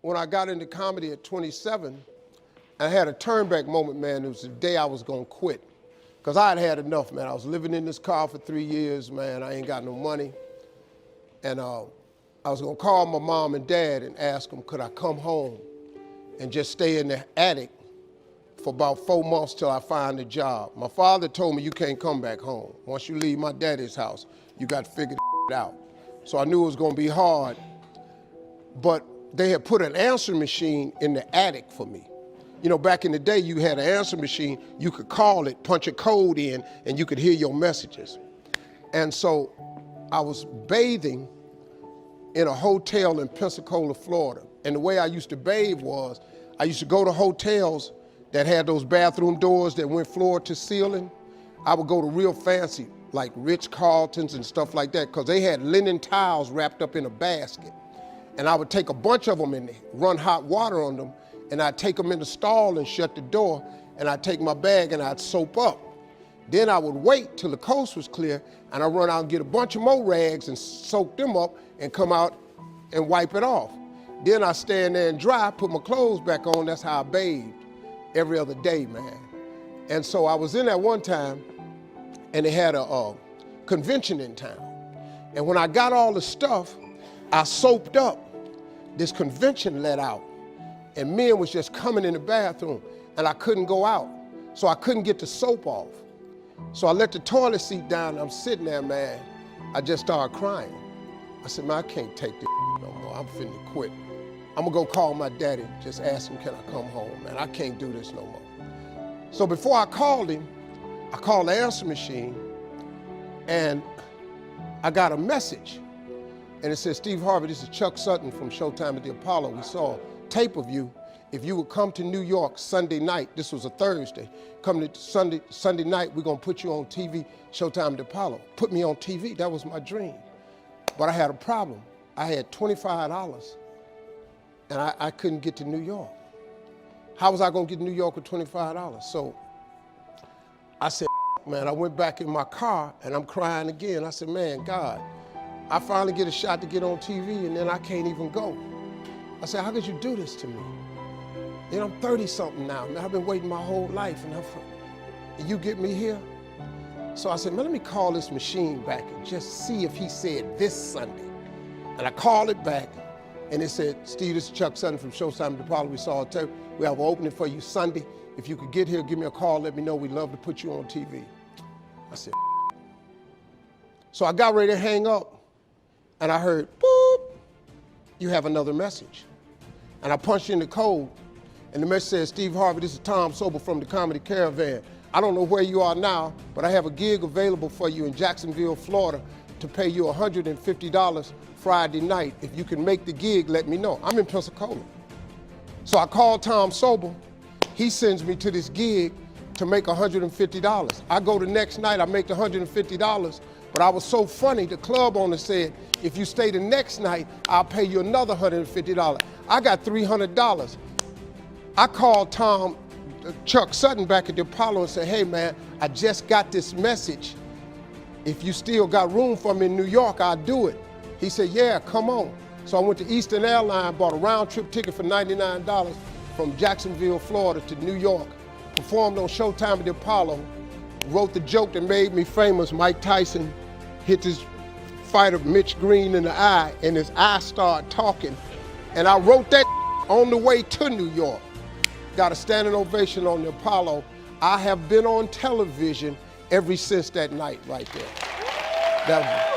when I got into comedy at 27, I had a turnback moment, man. It was the day I was gonna quit. Because I had had enough, man. I was living in this car for 3 years, man. I ain't got no money. And I was gonna call my mom and dad and ask them, could I come home and just stay in the attic for about 4 months till I find a job. My father told me, you can't come back home. Once you leave my daddy's house, you got to figure it out. So I knew it was gonna be hard, but they had put an answering machine in the attic for me. You know, back in the day, you had an answering machine, you could call it, punch a code in, and you could hear your messages. And so I was bathing in a hotel in Pensacola, Florida. And the way I used to bathe was, I used to go to hotels that had those bathroom doors that went floor to ceiling. I would go to real fancy, like Ritz-Carltons and stuff like that, because they had linen towels wrapped up in a basket. And I would take a bunch of them and run hot water on them, and I'd take them in the stall and shut the door, and I'd take my bag and I'd soap up. Then I would wait till the coast was clear, and I'd run out and get a bunch of more rags and soak them up and come out and wipe it off. Then I'd stand there and dry, put my clothes back on. That's how I bathed every other day, man. And so I was in there one time, and they had a convention in town. And when I got all the stuff, I soaped up. This convention let out, and men was just coming in the bathroom, and I couldn't go out, so I couldn't get the soap off. So I let the toilet seat down, and I'm sitting there, man. I just started crying. I said, man, I can't take this no more. I'm finna quit. I'm gonna go call my daddy, just ask him, can I come home, man? I can't do this no more. So before I called him, I called the answer machine, and I got a message. And it said, Steve Harvey, this is Chuck Sutton from Showtime at the Apollo. We saw a tape of you. If you would come to New York Sunday night, this was a Thursday, come to Sunday night, we're gonna put you on TV, Showtime at the Apollo. Put me on TV, that was my dream. But I had a problem. I had $25, and I couldn't get to New York. How was I gonna get to New York with $25? So I said, man, I went back in my car, and I'm crying again. I said, man, God, I finally get a shot to get on TV, and then I can't even go. I said, how could you do this to me? You know, I'm 30-something now, man. I've been waiting my whole life, and you get me here? So I said, man, let me call this machine back and just see if he said this Sunday. And I called it back, and it said, Steve, this is Chuck Sutton from Showtime at the Apollo. We saw a tape. We have an opening for you Sunday. If you could get here, give me a call, let me know. We'd love to put you on TV. I said, so I got ready to hang up, and I heard, boop, you have another message. And I punched in the code, and the message says, Steve Harvey, this is Tom Sobel from the Comedy Caravan. I don't know where you are now, but I have a gig available for you in Jacksonville, Florida, to pay you $150 Friday night. If you can make the gig, let me know. I'm in Pensacola. So I called Tom Sobel. He sends me to this gig to make $150. I go the next night, I make the $150, but I was so funny, the club owner said, if you stay the next night, I'll pay you another $150. I got $300. I called Chuck Sutton back at the Apollo and said, hey man, I just got this message. If you still got room for me in New York, I'll do it. He said, yeah, come on. So I went to Eastern Airlines, bought a round trip ticket for $99 from Jacksonville, Florida to New York, performed on Showtime at the Apollo, wrote the joke that made me famous. Mike Tyson hit his fighter Mitch Green in the eye, and his eye started talking. And I wrote that on the way to New York. Got a standing ovation on the Apollo. I have been on television ever since that night right there.